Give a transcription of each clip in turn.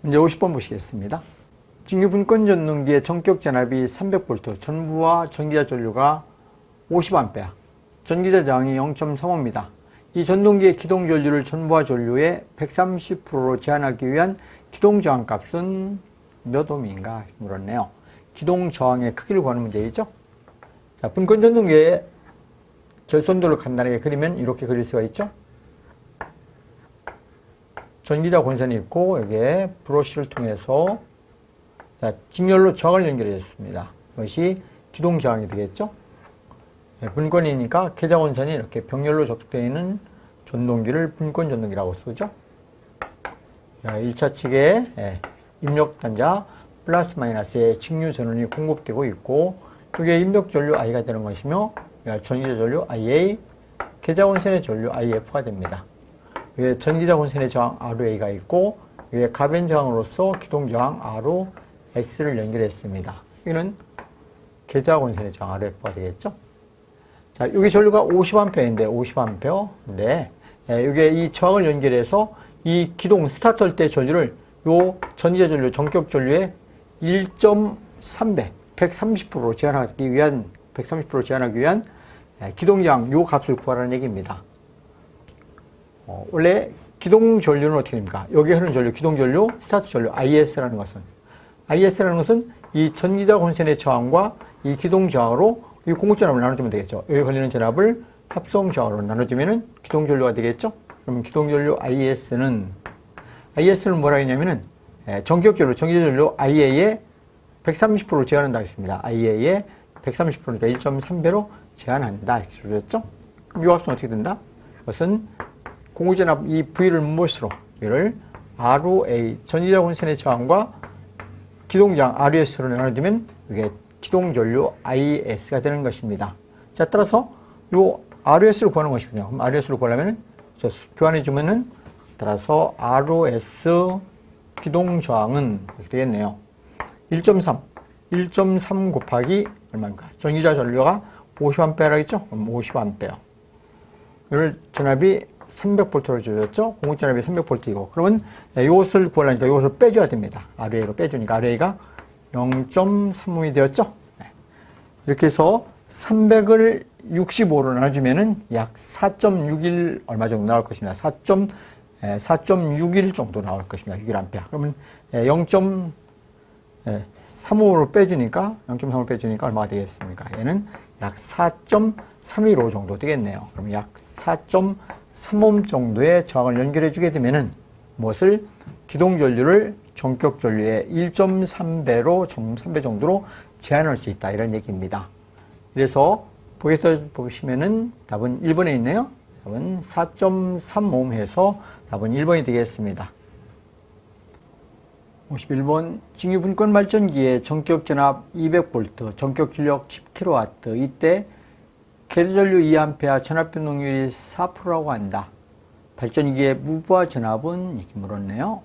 문제 50번 보시겠습니다. 직류분권 전동기의 전격 전압이 300V, 전부와 전기자 전류가 50A, 전기자 저항이 0.35입니다. 이 전동기의 기동 전류를 전부와 전류의 130%로 제한하기 위한 기동 저항 값은 몇 ohm인가 물었네요. 기동 저항의 크기를 구하는 문제이죠. 자, 분권 전동기의 결선도를 간단하게 그리면 이렇게 그릴 수가 있죠. 전기자 권선이 있고 여기에 브러쉬를 통해서 직렬로 저항을 연결해 줬습니다. 이것이 기동 저항이 되겠죠. 분권이니까 계자 권선이 이렇게 병렬로 접속되어 있는 전동기를 분권 전동기라고 쓰죠. 1차 측에 입력 단자 플러스 마이너스의 직류 전원이 공급되고 있고 여기에 입력 전류 I가 되는 것이며 전기자 전류 IA, 계자 권선의 전류 IF가 됩니다. 여기에 전기자 권선의 저항 RA가 있고 여기에 가변 저항으로서 기동 저항 ROS를 연결했습니다. 이는 계자 권선의 저항 RF가 되겠죠. 자, 여기 전류가 50A인데 50A. 여기에 이 저항을 연결해서 이 기동 스타트할 때 전류를 요 전기자 전류 전격 전류의 1.3배 130%로 제한하기 위한 기동 저항 요 값을 구하라는 얘기입니다. 원래 기동 전류는 어떻게 됩니까? 여기 흐르는 전류, 기동 전류, 스타트 전류 IS라는 것은 이 전기자 권선의 저항과 이 기동 저항으로 이 공급 전압을 나눠주면 되겠죠. 여기 걸리는 전압을 합성 저항으로 나눠주면은 기동 전류가 되겠죠. 그러면 기동 전류 IS는 뭐라 했냐면은 전격 전류, 전기자 전류 IA에 130% 제한한다 했습니다. IA에 130%니까 1.3배로 제한한다 이렇게 그랬죠. 그럼 이 값은 어떻게 된다? 그것은 공급 전압 이 V를 무엇으로? 이를 ROA 전기자 권선의 저항과 기동 저항 ROS로 나눠주면 이게 기동 전류 IS가 되는 것입니다. 자, 따라서 요 ROS를 구하는 것이군요. 그럼 ROS를 구하려면 교환해 주면은 따라서 ROS 기동 저항은 이렇게 되겠네요. 1.3 곱하기 얼마입니까? 전기자 전류가 50A라겠죠? 그럼 50A. 이걸 전압이 300V로 줘줬죠? 공급 전압이 300V이고. 그러면 이것을 구하려니까 이것을 빼줘야 됩니다. RA로 빼주니까 RA가 0.35이 되었죠? 이렇게 해서 300을 65로 나눠주면은 약 4.61 얼마 정도 나올 것입니다. 4.61 정도 나올 것입니다. 6A. 그러면 0.35로 빼주니까, 0.35로 빼주니까 얼마가 되겠습니까? 얘는 약 4.315 정도 되겠네요. 그럼 약 4.3ohm 정도의 저항을 연결해 주게 되면은 무엇을? 기동 전류를 전격 전류의 1.3배 정도로 제한할 수 있다. 이런 얘기입니다. 그래서 보기에서 보시면은 답은 1번에 있네요. 답은 4.3ohm 해서 답은 1번이 되겠습니다. 51번 직류분권 발전기의 전격 전압 200V, 전격 출력 10kW, 이때 계자 전류 2A, 전압 변동률이 4%라고 한다. 발전기의 무부하 전압은 이렇게 물었네요.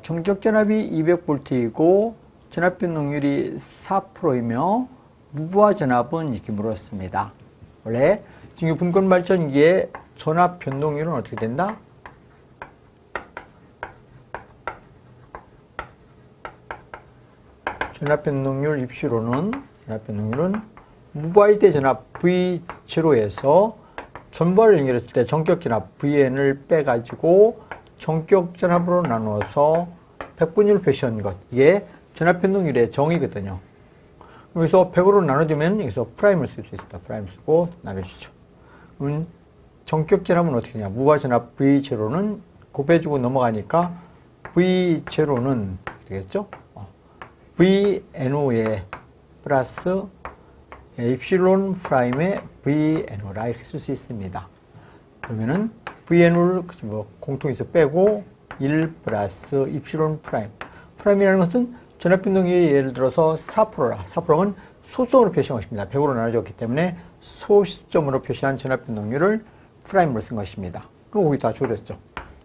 전격 전압이 200V이고 전압 변동률이 4%이며 무부하 전압은 이렇게 물었습니다. 원래 직류분권 발전기의 전압 변동률은 어떻게 된다? 전압 변동률 입시로는 무부하일 때 전압 V0에서 전부하를 연결했을 때 전격 전압 Vn을 빼가지고 전격 전압으로 나누어서 100분율 표시한 것. 이게 전압 변동률의 정의거든요. 여기서 100으로 나눠주면 여기서 프라임을 쓸 수 있습니다. 프라임 쓰고 나눠주죠. 그러면 전격 전압은 어떻게 되냐? 무부하 전압 V0는 곱해주고 넘어가니까 V0는 되겠죠? VNO에 플러스 입실론 프라임의 VNO라 이렇게 쓸 수 있습니다. 그러면은 VNO를 공통에서 빼고 1 플러스 입실론 프라임. 프라임이라는 것은 전압 변동률이 예를 들어서 4%라. 4%는 소수점으로 표시한 것입니다. 100으로 나눠졌기 때문에 소수점으로 표시한 전압 변동률을 프라임으로 쓴 것입니다. 그럼 거기 다 줄였죠.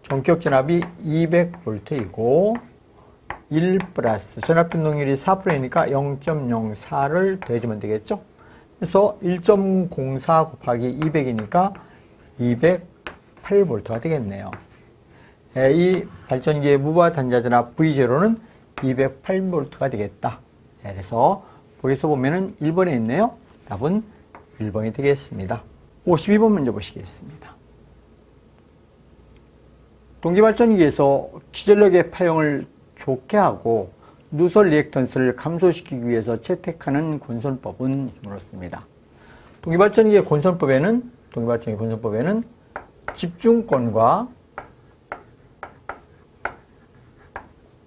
전격 전압이 200V이고 1 플러스 전압 변동률이 4%이니까 0.04를 더해주면 되겠죠. 그래서 1.04 곱하기 200이니까 208V가 되겠네요. 이 발전기의 무바 단자전압 V0는 208V가 되겠다. 그래서 거기서 보면은 1번에 있네요. 답은 1번이 되겠습니다. 52번 문제 보시겠습니다. 동기발전기에서 기전력의 파형을 좋게 하고 누설 리액턴스를 감소시키기 위해서 채택하는 건설법은 이렇습니다. 동기발전기의 건설법에는 집중권과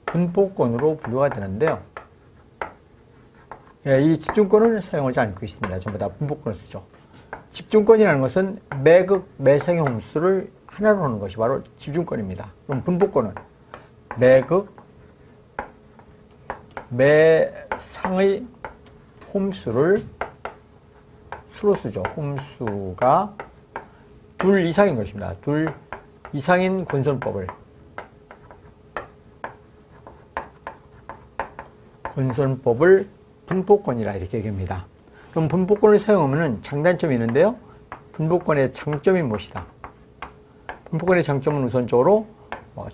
분포권으로 분류가 되는데요. 이 집중권을 사용하지 않고 있습니다. 전부 다 분포권을 쓰죠. 집중권이라는 것은 매극, 매상의 홈수를 하나로 하는 것이 바로 집중권입니다. 그럼 분포권은 매극, 매상의 홈수를 수로 쓰죠. 홈수가 둘 이상인 것입니다. 둘 이상인 건설법을 분포권이라 이렇게 얘기합니다. 그럼 분포권을 사용하면 장단점이 있는데요. 분포권의 장점이 무엇이다? 분포권의 장점은 우선적으로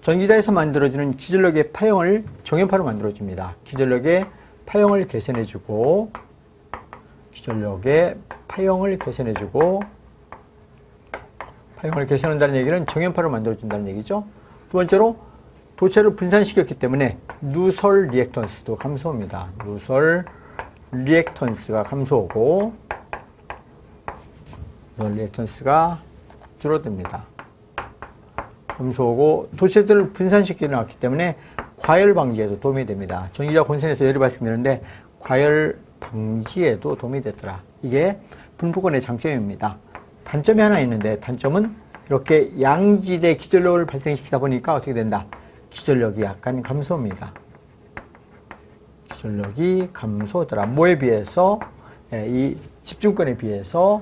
전기자에서 만들어지는 기전력의 파형을 정연파로 만들어줍니다. 기전력의 파형을 개선해주고 파형을 개선한다는 얘기는 정연파로 만들어준다는 얘기죠. 두 번째로 도체를 분산시켰기 때문에 누설 리액턴스도 감소합니다. 누설 리액턴스가 감소하고 누설 리액턴스가 줄어듭니다. 감소하고 도체들을 분산시켜 놨기 때문에 과열 방지에도 도움이 됩니다. 전기자 권선에서 예를 말씀드렸는데 과열 방지에도 도움이 됐더라. 이게 분포권의 장점입니다. 단점이 하나 있는데 단점은 이렇게 양질의 기전력을 발생시키다 보니까 어떻게 된다? 기전력이 약간 감소합니다. 기전력이 감소하더라. 뭐에 비해서? 이 집중권에 비해서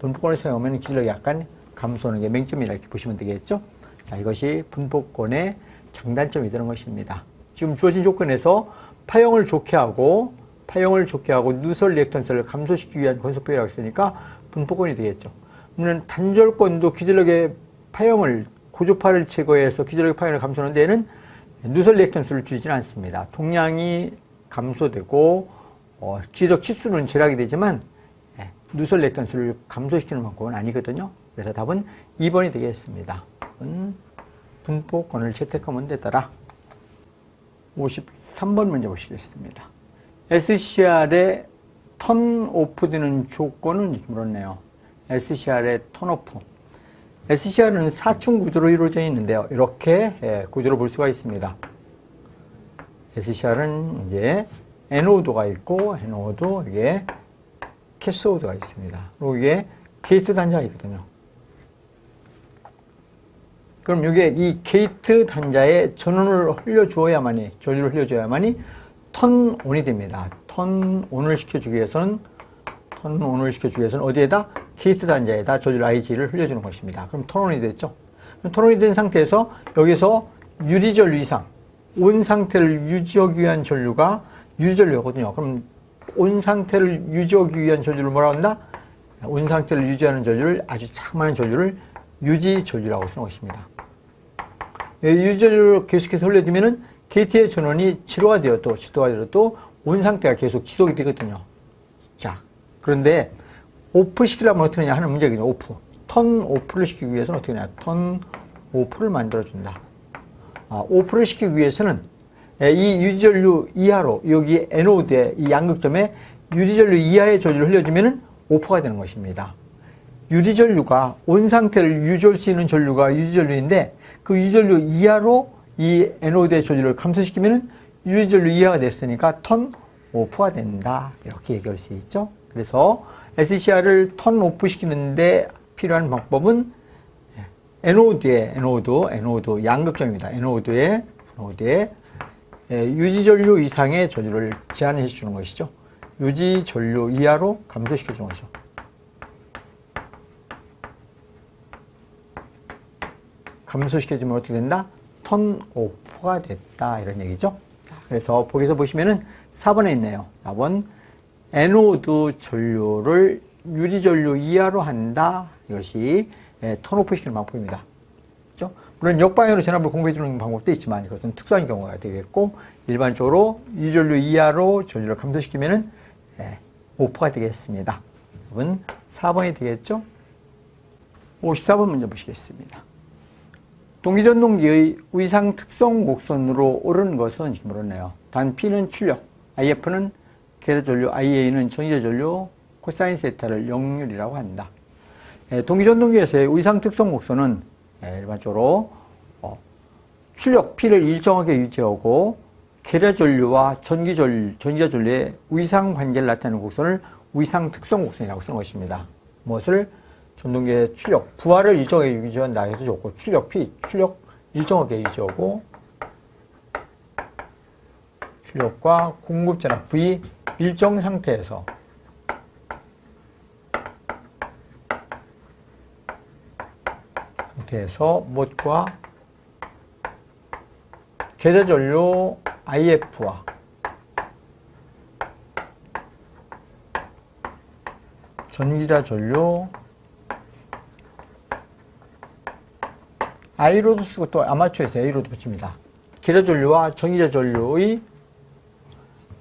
분포권을 사용하면 기전력이 약간 감소하는 게 맹점이라 이렇게 보시면 되겠죠. 자, 이것이 분포권의 장단점이 되는 것입니다. 지금 주어진 조건에서 파형을 좋게 하고 누설 리액턴스를 감소시키기 위한 건설법이라고 했으니까 분포권이 되겠죠. 그러면 단절권도 기전력의 파형을 고조파를 제거해서 기전력의 파형을 감소하는 데에는 누설 리액턴스를 주지는 않습니다. 통량이 감소되고 기적 치수는 절약이 되지만 누설 리액턴스를 감소시키는 만큼은 아니거든요. 그래서 답은 2번이 되겠습니다. 분포권을 채택하면 되더라. 53번 문제 보시겠습니다. SCR의 턴오프 되는 조건은 이렇게 물었네요. SCR의 턴오프. SCR은 4층 구조로 이루어져 있는데요. 이렇게 구조로 볼 수가 있습니다. SCR은 이제 에노드가 있고, 이게 캐소드가 있습니다. 그리고 이게 게이트 단자가 있거든요. 그럼 이게 이 게이트 단자에 전원을 흘려주어야만이, 전류를 흘려줘야만이 턴온이 됩니다. 턴온을 시켜주기 위해서는 어디에다? 게이트 단자에다 전류 IG를 흘려주는 것입니다. 그럼 턴온이 됐죠? 그럼 턴온이 된 상태에서 여기서 유리전류 이상, 온 상태를 유지하기 위한 전류가 유지전류거든요. 그럼 온 상태를 유지하기 위한 전류를 뭐라고 한다? 온 상태를 유지하는 전류를, 아주 자그마한 전류를 유지전류라고 쓰는 것입니다. 유지전류를 계속해서 흘려주면은 게이트의 전원이 7호가 되어도 온 상태가 계속 지속이 되거든요. 자, 그런데 오프 시키려면 어떻게 하냐 하는 문제거든요. 오프. 턴 오프를 시키기 위해서는 어떻게 하냐. 턴 오프를 만들어준다. 오프를 시키기 위해서는 이 유지전류 이하로, 여기 에노드의 이 양극점에 유리전류 이하의 전류를 흘려주면은 오프가 되는 것입니다. 유리전류가 온 상태를 유지할 수 있는 전류가 유지전류인데 그 유지전류 이하로 이 에노드의 전류를 감소시키면은 유리전류 이하가 됐으니까 턴 오프가 된다. 이렇게 얘기할 수 있죠. 그래서 SCR을 턴 오프 시키는데 필요한 방법은 에노드 양극점입니다. 에노드에 유지전류 이상의 전류를 제한해 주는 것이죠. 유지전류 이하로 감소시켜 주는 것이죠. 감소시켜주면 어떻게 된다? 턴 오프가 됐다. 이런 얘기죠. 그래서 거기서 보시면은 4번에 있네요. 4번. 에노드 전류를 유리전류 이하로 한다. 이것이 턴 오프 시키는 방법입니다. 그렇죠? 물론 역방향으로 전압을 공급해 주는 방법도 있지만 이것은 특수한 경우가 되겠고, 일반적으로 유전류 이하로 전류를 감소시키면은 오프가 되겠습니다. 답은 4번이 되겠죠? 54번 문제 보시겠습니다. 동기전동기의 위상 특성 곡선으로 오르는 것은 이렇게 물었네요. 단 P는 출력, IF는 계좌전류, IA는 전기전류, 코사인 세타를 0률이라고 한다. 동기전동기에서의 위상 특성 곡선은 일반적으로 출력 P를 일정하게 유지하고 계좌전류와 전기전류의 위상 관계를 나타내는 곡선을 위상 특성 곡선이라고 쓰는 것입니다. 무엇을? 전동기의 출력, 부하를 일정하게 유지한다 해도 좋고, 출력 P, 출력 일정하게 유지하고, 출력과 공급전압 V 일정 상태에서 무엇과 계좌전류 IF와 전기자전류 I로도 쓰고 또 아마추어에서 A로도 붙입니다. 계좌전류와 전기자전류의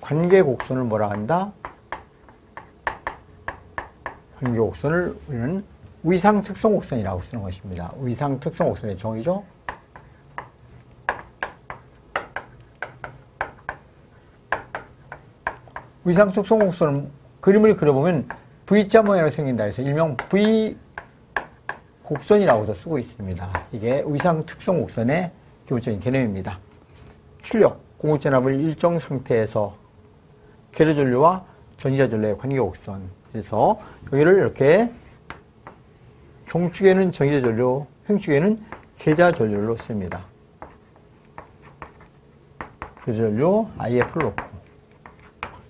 관계 곡선을 뭐라 한다? 관계 곡선을 우리는 위상 특성 곡선이라고 쓰는 것입니다. 위상 특성 곡선의 정의죠. 위상 특성 곡선은 그림을 그려보면 V자 모양으로 생긴다 해서 일명 V 곡선이라고도 쓰고 있습니다. 이게 위상 특성 곡선의 기본적인 개념입니다. 출력, 공급전압을 일정 상태에서 계좌전류와 전기자전류의 관계 곡선. 그래서 여기를 이렇게 종축에는 전기자전류, 횡축에는 계좌전류로 씁니다. 계좌전류 IF를 놓고,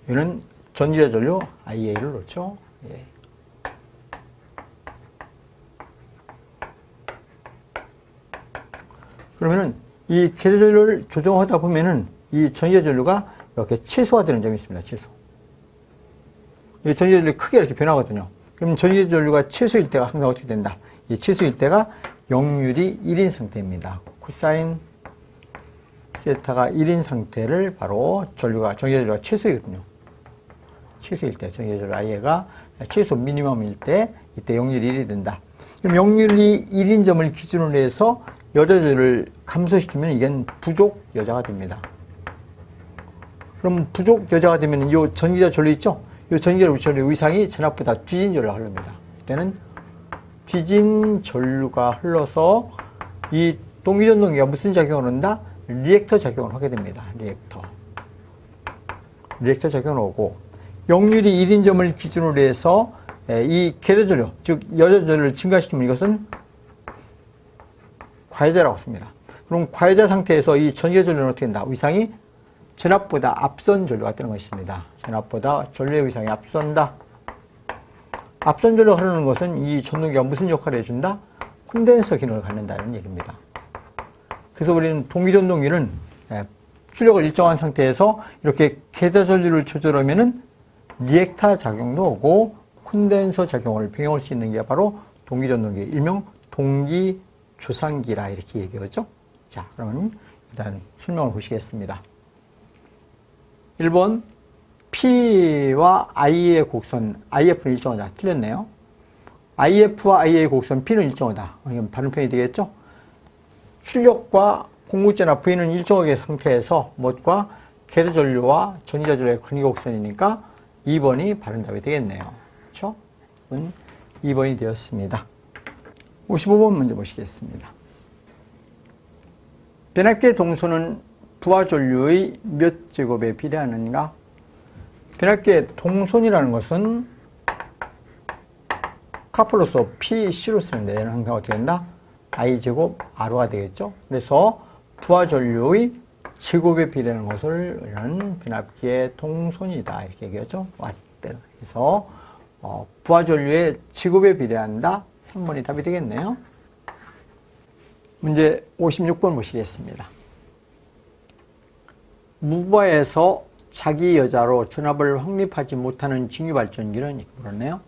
여기는 전기자전류 IA를 놓죠. 예. 그러면은 이 계좌전류를 조정하다 보면은 이 전기전류가 이렇게 최소화되는 점이 있습니다. 최소. 이 전기전류 크게 이렇게 변하거든요. 그럼 전기전류가 최소일 때가 항상 어떻게 된다? 이 최소일 때가 역률이 1인 상태입니다. 코사인 세타가 1인 상태를 바로 전기전류가 최소이거든요. 최소일 때, 전기전류 IA가 최소 미니멈일 때, 이때 역률이 1이 된다. 그럼 역률이 1인 점을 기준으로 해서 여자들을 감소시키면 이건 부족 여자가 됩니다. 그럼 부족 여자가 되면 이 전기자 전류 있죠? 이 전기자 전류 위상이 전압보다 뒤진 전류가 흐릅니다. 이때는 뒤진 전류가 흘러서 이 동기전동기가 무슨 작용을 한다? 리액터 작용을 하게 됩니다. 리액터 작용을 하고, 역률이 1인 점을 기준으로 해서 이 계좌전류, 즉 여자전류를 증가시키면 이것은 과해자라고 씁니다. 그럼 과해자 상태에서 이 전기전류는 어떻게 된다? 위상이 전압보다 앞선 전류가 되는 것입니다. 전압보다 전류의 위상이 앞선다. 앞선 전류가 흐르는 것은 이 전동기가 무슨 역할을 해준다? 콘덴서 기능을 갖는다는 얘기입니다. 그래서 우리는 동기전동기는 출력을 일정한 상태에서 이렇게 계좌전류를 조절하면은 리액터 작용도 오고 콘덴서 작용을 병행할 수 있는 게 바로 동기전동기, 일명 동기조상기라 이렇게 얘기하죠. 자, 그러면 일단 설명을 보시겠습니다. 1번 P와 I의 곡선, IF는 일정하다. 틀렸네요. IF와 I의 곡선 P는 일정하다. 이건 발음편이 되겠죠. 출력과 공급전압 V는 일정하게 상태에서 무엇과 계좌전류와 전기자전류의 관계 곡선이니까 2번이 바른 답이 되겠네요. 그렇죠? 2번이 되었습니다. 55번 문제 보시겠습니다. 변압기의 동소는 부하 전류의 몇 제곱에 비례하는가? 변압기의 동손이라는 것은 카플로서 PC로 쓰는데 얘는 항상 어떻게 된다? I제곱 R가 되겠죠? 그래서 부하 전류의 제곱에 비례하는 것을 우리는 변압기의 동손이다 이렇게 얘기하죠. 와트. 그래서 부하 전류의 제곱에 비례한다. 3번이 답이 되겠네요. 문제 56번 보시겠습니다. 무부하에서 자기 여자로 전압을 확립하지 못하는 직류발전기는 이렇게 물었네요.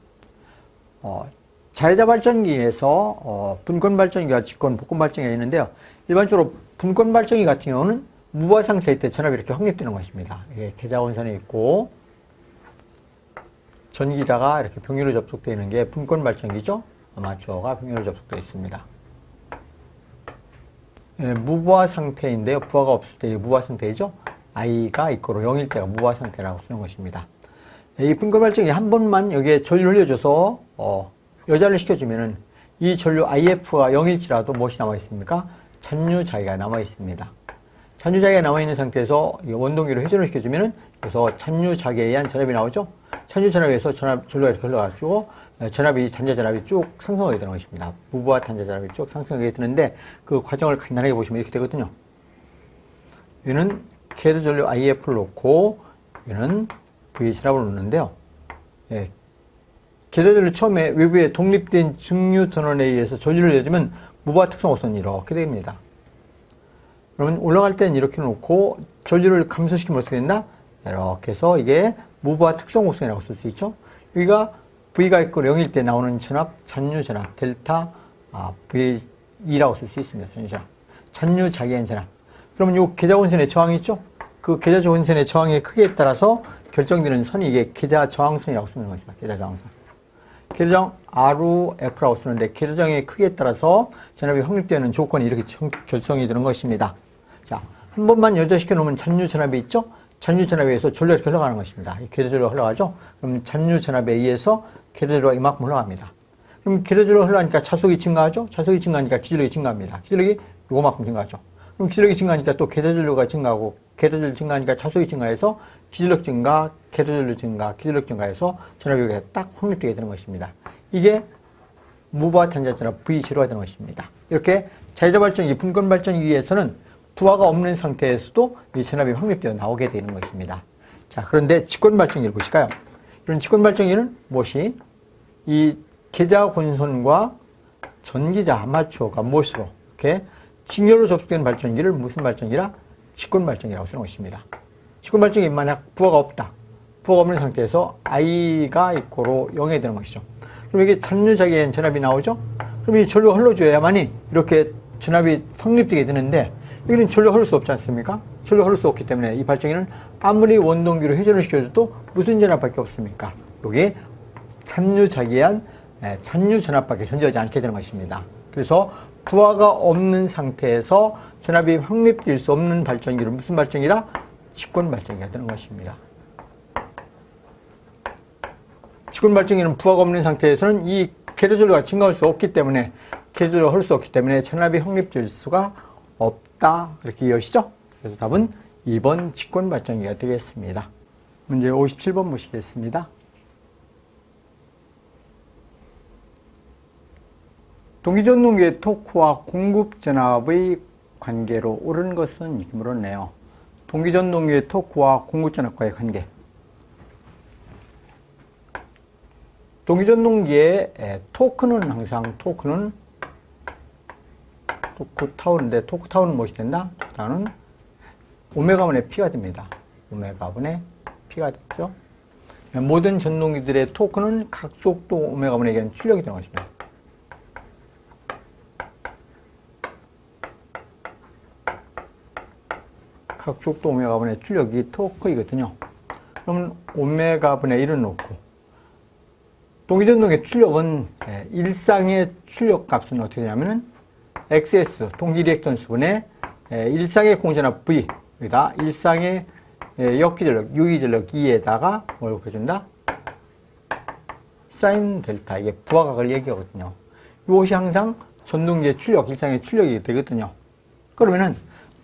자회자 발전기에서 분권 발전기와 직권, 복권 발전기가 있는데요. 일반적으로 분권 발전기 같은 경우는 무부하 상태일 때 전압이 이렇게 확립되는 것입니다. 이게 계좌원선이 있고 전기자가 이렇게 병렬로 접속되어 있는 게 분권 발전기죠. 아마추어가 병렬로 접속되어 있습니다. 예, 무부하 상태인데요. 부하가 없을 때 무부하 상태이죠. I가 있고로 0일 때가 무부하 상태라고 쓰는 것입니다. 이 분권 발전기 한 번만 여기에 전류를 흘려줘서 여자를 시켜주면은 이 전류 IF가 0일지라도 무엇이 남아 있습니까? 잔유자기가 남아 있습니다. 잔유자기가 남아 있는 상태에서 원동기로 회전을 시켜주면은 그래서 잔유자기에 의한 전압이 나오죠. 잔유전압에서 전류가 이렇게 흘러가지고 전압이 잔자전압이 쭉 상승하게 되는 것입니다. 무부하 잔자전압이 쭉 상승하게 되는데 그 과정을 간단하게 보시면 이렇게 되거든요. 얘는 캐드전류 IF를 놓고 얘는 V 전압을 놓는데요. 예, 캐드전류 처음에 외부에 독립된 증류 전원에 의해서 전류를 내주면 무부하 특성 호선이 이렇게 됩니다. 그러면 올라갈 때는 이렇게 놓고 전류를 감소시키면 어떻게 된다? 이렇게 해서 이게 무부하 특성 호선이라고 쓸 수 있죠. 여기가 V가 있고 0일 때 나오는 전압, 잔유 전압, 델타 V2라고 쓸 수 있습니다. 잔유 전압. 잔유 자기한 전압. 그러면 요 계좌 원선의 저항이 있죠? 그 계좌 원선의 저항의 크기에 따라서 결정되는 선이 이게 계좌 저항선이라고 쓰는 것입니다. 계좌 저항선. 계좌정 RF라고 쓰는데 계좌정의 크기에 따라서 전압이 확립되는 조건이 이렇게 결정이 되는 것입니다. 자, 한 번만 여자시켜 놓으면 잔유 전압이 있죠? 잔유 전압에 의해서 전류가 이렇게 흘러가는 것입니다. 계좌 전류가 흘러가죠? 그럼 잔유 전압에 의해서 계좌 전류가 이만큼 흘러갑니다. 그럼 계좌 전류가 흘러가니까 차속이 증가하죠? 차속이 증가하니까 기술력이 증가합니다. 기술력이 요거만큼 증가하죠. 그럼 기술력이 증가하니까 또 계좌 전류가 증가하고 계좌 전류 증가하니까 차속이 증가해서 기술력 증가, 계좌 전류 증가, 기술력 증가해서 전압이 여기에 딱 확립되게 되는 것입니다. 이게 무부하 탄자 전압 V0가 되는 것입니다. 이렇게 자회자 발전기, 분권 발전기에서는 부하가 없는 상태에서도 이 전압이 확립되어 나오게 되는 것입니다. 자, 그런데 직권 발전기를 보실까요? 이런 직권 발전기는 무엇이? 이 계좌 권선과 전기자 아마추어가 무엇으로? 이렇게 직렬로 접속된 발전기를 무슨 발전기라? 직권 발전기라고 쓰는 것입니다. 직권 발전기 만약 부하가 없다. 부하가 없는 상태에서 I가 이꼬로 0이 되는 것이죠. 그럼 이게 잔유자기엔 전압이 나오죠? 그럼 이 전류가 흘러줘야만이 이렇게 전압이 확립되게 되는데 여기는 전류가 흐를 수 없지 않습니까? 전류가 흐를 수 없기 때문에 이 발전기는 아무리 원동기로 회전을 시켜줘도 무슨 전압밖에 없습니까? 여기 잔유자기한 잔유 전압밖에 존재하지 않게 되는 것입니다. 그래서 부하가 없는 상태에서 전압이 확립될 수 없는 발전기를 무슨 발전기라? 직권 발전기가 되는 것입니다. 직권 발전기는 부하가 없는 상태에서는 이 계좌 전류가 증가할 수 없기 때문에 계좌 전류가 흐를 수 없기 때문에 전압이 확립될 수가 없다. 이렇게 이해하시죠? 그래서 답은 2번 직권 발전기가 되겠습니다. 문제 57번 보시겠습니다. 동기전동기의 토크와 공급전압의 관계로 옳은 것은 이렇게 물었네요. 동기전동기의 토크와 공급전압과의 관계. 동기전동기의 토크는 항상 토크 타우인데 토크 타우는 무엇이 된다? 토크 타우는 오메가분의 P가 됩니다. 오메가분의 P가 되죠. 모든 전동기들의 토크는 각속도 오메가분에 의한 출력이 되는 것입니다. 각속도 오메가분의 출력이 토크이거든요. 그러면 오메가분의 1을 놓고 동기전동의 출력은 일상의 출력 값은 어떻게 되냐면은 XS 동기리액턴스분의 일상의 공전압 V 여기다 일상의 역기전력 유기전력 2에다가 뭘 곱해준다? 사인 델타 이게 부하각을 얘기하거든요. 이것이 항상 전동기의 출력 일상의 출력이 되거든요. 그러면은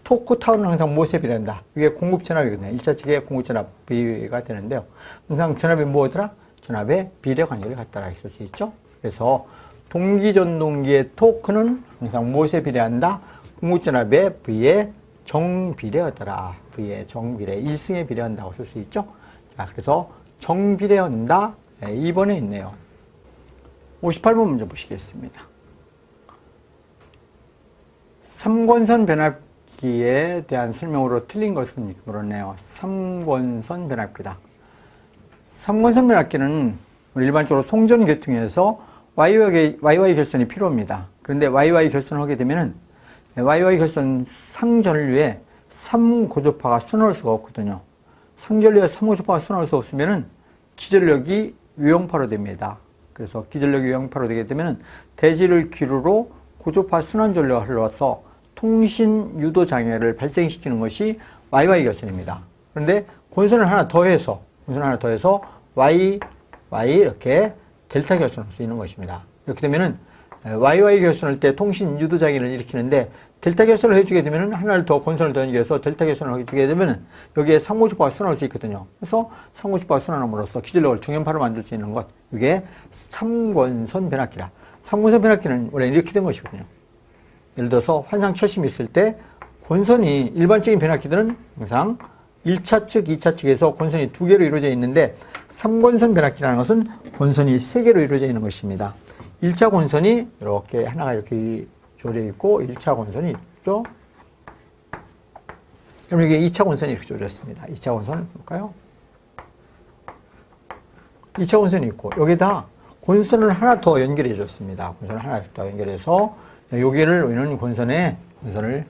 토크 타운은 항상 무엇에 비례한다? 이게 공급전압이거든요. 1차 측의 공급전압 V가 되는데요. 항상 전압이 뭐더라? 전압의 비례 관계를 갖다라 있을 수 있죠. 그래서 동기전동기의 토크는 항상 무엇에 비례한다? 공급전압의 V의 정비례하더라. V의 정비례, 1승에 비례한다고 쓸 수 있죠. 자, 그래서 정비례한다. 2번에 있네요. 58번 문제 보시겠습니다. 삼권선 변압기에 대한 설명으로 틀린 것은 이렇게 물었네요. 삼권선 변압기다. 삼권선 변압기는 일반적으로 송전계통에서 YY 결선이 필요합니다. 그런데 YY 결선을 하게 되면은 YY 결선 상전류에 3고조파가 수놓을 수가 없거든요. 상전류에 3고조파가 수놓을 수 없으면은 기전력이 유형파로 됩니다. 그래서 기전력이 유형파로 되게 되면은 대지를 기루로 고조파 순환전류가 흘러서 통신 유도 장애를 발생시키는 것이 YY 결선입니다. 그런데 권선을 하나 더해서 Y 이렇게 델타 결선을 할 수 있는 것입니다. 이렇게 되면은 YY 결선할 때 통신 유도 장애를 일으키는데 델타 결선을 해주게 되면은 하나를 더 권선을 더 연결해서 델타 결선을 해주게 되면은 여기에 상고주파가 순환할 수 있거든요. 그래서 상고주파가 순환함으로써 기전력을 정연파로 만들 수 있는 것, 이게 3권선 변압기라. 3권선 변압기는 원래 이렇게 된 것이거든요. 예를 들어서 환상 철심이 있을 때 권선이 일반적인 변압기들은 항상 1차 측, 2차 측에서 권선이 2개로 이루어져 있는데 3권선 변압기라는 것은 권선이 3개로 이루어져 있는 것입니다. 1차 권선이 이렇게 하나가 이렇게 조져 있고 1차 권선이 있죠. 그럼 이게 2차 권선이 이렇게 조졌습니다. 2차 권선을 볼까요? 2차 권선이 있고 여기다 권선을 하나 더 연결해 줬습니다. 권선을 하나 더 연결해서 여기를 우리는 권선을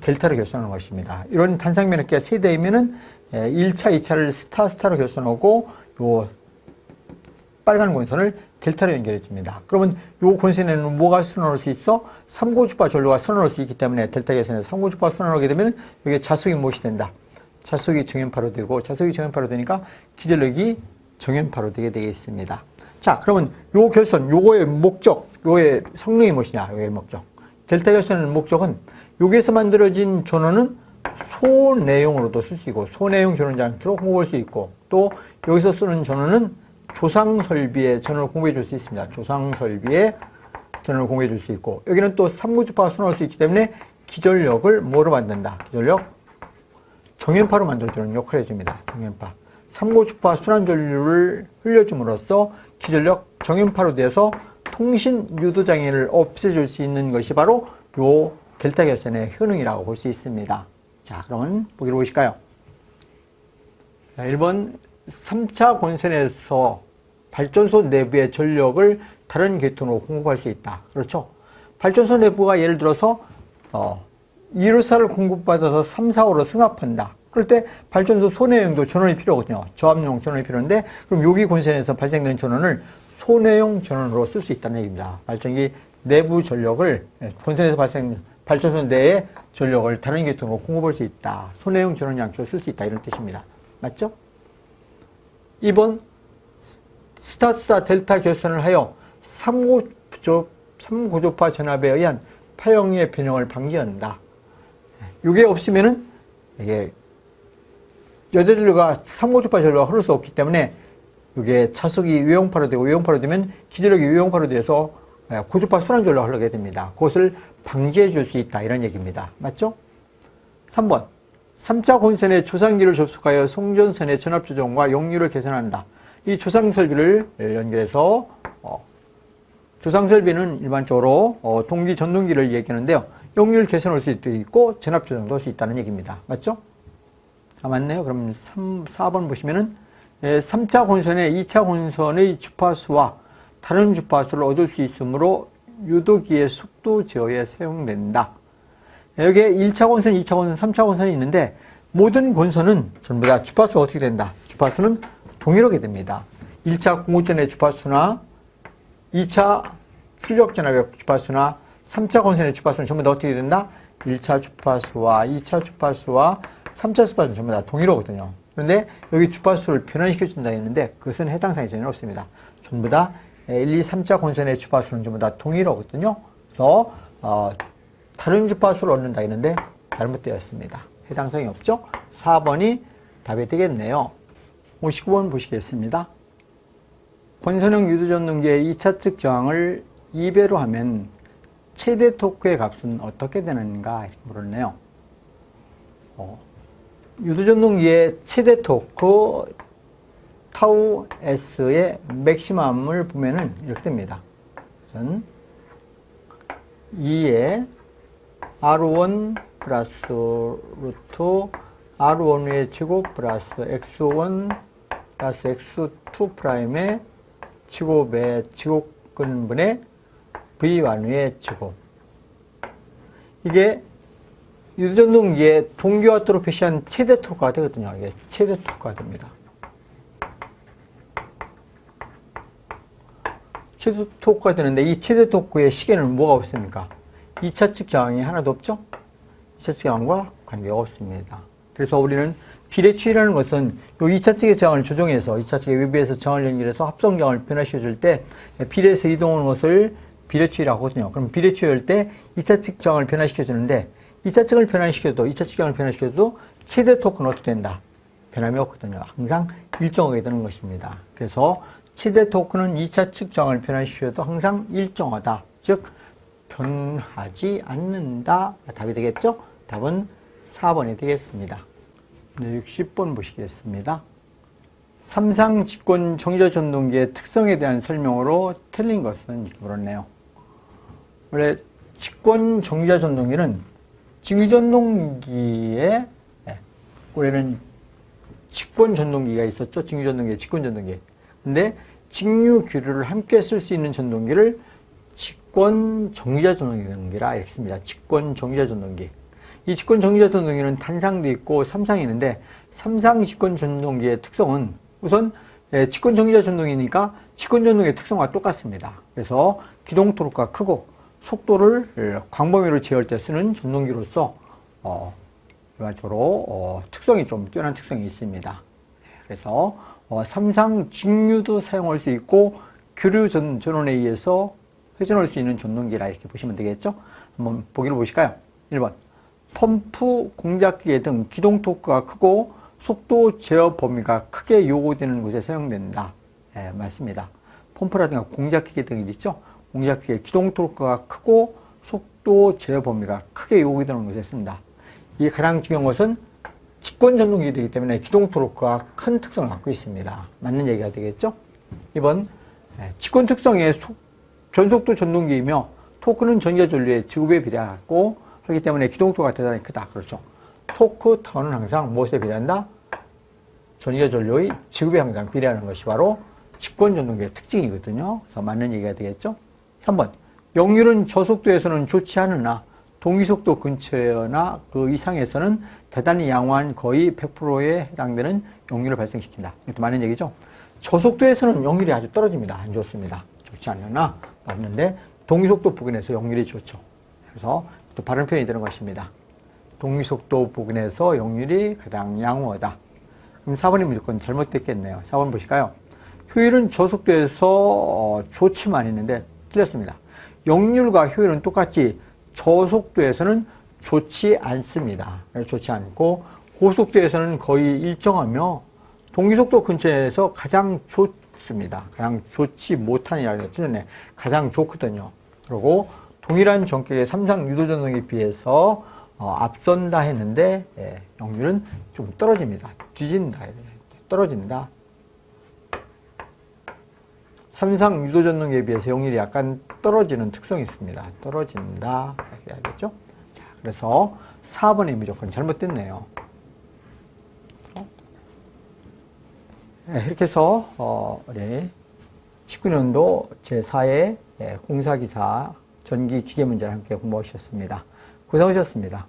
델타로 결선하는 것입니다. 이런 단상 변압기가 3대이면은 1차, 2차를 스타로 결선하고 요 빨간 권선을 델타로 연결해 줍니다. 그러면 요 권선에는 뭐가 순환할 수 있어? 3고주파 전류가 순환할 수 있기 때문에 델타 결선에서 3고주파 순환하게 되면 여기에 자속이 무엇이 된다? 자속이 정연파로 되고 자속이 정연파로 되니까 기전력이 정연파로 되게 되겠습니다. 자, 그러면 요 결선, 요거의 목적, 요의 성능이 무엇이냐? 요의 목적. 델타 결선의 목적은 여기에서 만들어진 전원은 소내용으로도 쓸 수 있고 소내용 전원장치로 공급할 수 있고 또 여기서 쓰는 전원은 조상설비에 전원을 공급해 줄 수 있습니다. 조상설비에 전원을 공급해 줄 수 있고 여기는 또 3고주파가 순환할 수 있기 때문에 기전력을 뭐로 만든다? 기전력 정연파로 만들어주는 역할을 해줍니다. 정연파. 3고주파 순환전류를 흘려줌으로써 기전력 정연파로 돼서 통신 유도장애를 없애줄 수 있는 것이 바로 요 델타 결선의 효능이라고 볼 수 있습니다. 자, 그러면 보기로 보실까요? 1번 3차 권선에서 발전소 내부의 전력을 다른 계통으로 공급할 수 있다. 그렇죠? 발전소 내부가 예를 들어서 2루사를 공급받아서 3, 4호로 승합한다. 그럴 때 발전소 소내용도 전원이 필요하거든요. 저압용 전원이 필요한데 그럼 여기 권선에서 발생되는 전원을 소내용 전원으로 쓸 수 있다는 얘기입니다. 발전기 내부 전력을 권선에서 발전소 내의 전력을 다른 계통으로 공급할 수 있다. 소내용 전원 양쪽으로 쓸 수 있다. 이런 뜻입니다. 맞죠? 2번 스타트사 델타 결선을 하여 3고조파 전압에 의한 파형의 변형을 방지한다. 이게 없으면은 이게 여전류가 3고조파 전류가 흐를 수 없기 때문에 이게 차속이 유형파로 되고 유형파로 되면 기전력이 유형파로 돼서 고주파 순환전류가 흐르게 됩니다. 그것을 방지해 줄 수 있다. 이런 얘기입니다. 맞죠? 3번 3차 권선의 조상기를 접속하여 송전선의 전압 조정과 용률을 개선한다. 이 조상설비를 연결해서 조상설비는 일반적으로 동기, 전동기를 얘기하는데요. 용률 개선할 수도 있고 전압 조정도 할 수 있다는 얘기입니다. 맞죠? 아, 맞네요. 그럼 4번 보시면은 3차 권선의 2차 권선의 주파수와 다른 주파수를 얻을 수 있으므로 유도기의 속도 제어에 사용된다. 여기에 1차 권선, 2차 권선, 3차 권선이 있는데 모든 권선은 전부 다 주파수가 어떻게 된다? 주파수는 동일하게 됩니다. 1차 공급전의 주파수나 2차 출력전압의 주파수나 3차 권선의 주파수는 전부 다 어떻게 된다? 1차 주파수와 2차 주파수와 3차 주파수는 전부 다 동일하거든요. 그런데 여기 주파수를 변환시켜준다 했는데 그것은 해당 사항이 전혀 없습니다. 전부 다 1, 2, 3차 권선의 주파수는 전부 다 동일하거든요. 그래서 다른 주파수를 얻는다 했는데 잘못되었습니다. 해당 사항이 없죠? 4번이 답이 되겠네요. 59번 보시겠습니다. 권선형 유도전동기의 2차 측 저항을 2배로 하면 최대 토크의 값은 어떻게 되는가 이렇게 물었네요. 유도전동기의 최대 토크 타우 S의 맥시멈을 보면은 이렇게 됩니다. 2의 R1 플러스 루트 R1의 제곱 플러스 X1 플러스 X2 프라임의 제곱의 제곱 근분의 V1의 제곱. 이게 유도전동기의 동기와트로 표시한 최대 토크가 되거든요. 이게 최대 토크가 됩니다. 최대 토크가 되는데 이 최대 토크의 시계는 뭐가 없습니까? 2차 측 저항이 하나도 없죠? 2차 측 저항과 관계가 없습니다. 그래서 우리는 비례추이라는 것은 이 2차 측의 저항을 조정해서 2차 측의 외부에서 저항을 연결해서 합성 저항을 변화시켜줄 때 비례에서 이동하는 것을 비례추이라고 하거든요. 그럼 비례추이할 때 2차 측 저항을 변화시켜주는데 2차 측을 변화시켜도 2차 측 저항을 변화시켜도 최대 토크는 어떻게 된다? 변함이 없거든요. 항상 일정하게 되는 것입니다. 그래서 최대 토크는 2차 측 저항을 변화시켜도 항상 일정하다. 즉 변하지 않는다. 답이 되겠죠? 답은 4번이 되겠습니다. 네, 60번 보시겠습니다. 삼상 직권 정지자 전동기의 특성에 대한 설명으로 틀린 것은 이렇게 물었네요. 원래 직권 정지자 전동기는 직류전동기에 원래는 직권 전동기가 있었죠. 직류전동기, 직권 전동기. 근데 직류 교류를 함께 쓸 수 있는 전동기를 직권 정지자 전동기라 이렇게 씁니다. 직권 정지자 전동기. 이 직권 정지자 전동기는 단상도 있고 삼상이 있는데 삼상 직권 전동기의 특성은 우선 직권 정지자 전동이니까 직권 전동기의 특성과 똑같습니다. 그래서 기동 토르크가 크고 속도를 광범위로 제어할 때 쓰는 전동기로서 일반적으로 특성이 좀 뛰어난 특성이 있습니다. 그래서 삼상 직류도 사용할 수 있고 교류 전원에 의해서 회전할 수 있는 전동기라 이렇게 보시면 되겠죠. 한번 보기를 보실까요? 1번 펌프, 공작기계 등 기동 토크가 크고 속도 제어 범위가 크게 요구되는 곳에 사용된다. 네, 맞습니다. 펌프라든가 공작기계 등이 있죠. 공작기계 기동 토크가 크고 속도 제어 범위가 크게 요구되는 곳에 쓴다. 이게 가장 중요한 것은 직권 전동기이기 때문에 기동 토크가 큰 특성을 갖고 있습니다. 맞는 얘기가 되겠죠? 2번 직권 특성의 변속도 전동기이며 토크는 전기자 전류의 지급에 비례하고 하기 때문에 기동 토크가 대단히 크다. 그렇죠? 토크 타워는 항상 무엇에 비례한다? 전기자 전류의 지급에 항상 비례하는 것이 바로 직권 전동기의 특징이거든요. 그래서 맞는 얘기가 되겠죠? 3번 역률은 저속도에서는 좋지 않으나 동기속도 근처나 그 이상에서는 대단히 양호한 거의 100%에 해당되는 역률을 발생시킨다. 이것도 맞는 얘기죠. 저속도에서는 역률이 아주 떨어집니다. 안 좋습니다. 좋지 않으나 맞는데 동기속도 부근에서 역률이 좋죠. 그래서 또 바른 표현이 되는 것입니다. 동기속도 부근에서 역률이 가장 양호하다. 그럼 4번이 무조건 잘못됐겠네요. 4번 보실까요? 효율은 저속도에서 좋지만 있는데 틀렸습니다. 역률과 효율은 똑같이 저속도에서는 좋지 않습니다. 좋지 않고 고속도에서는 거의 일정하며 동기속도 근처에서 가장 좋습니다. 가장 좋지 못한이라고 틀렸네. 가장 좋거든요. 그리고 동일한 전격의 삼상 유도전동에 비해서 앞선다 했는데 역률은 좀 떨어집니다. 뒤진다. 떨어진다. 삼상 유도전동기에 비해서 역률이 약간 떨어지는 특성이 있습니다. 떨어진다. 이렇게 해야겠죠? 자, 그래서 4번이 무조건 잘못됐네요. 이렇게 해서 우리 19년도 제4회 공사기사 전기 기계 문제를 함께 공부하셨습니다. 고생하셨습니다.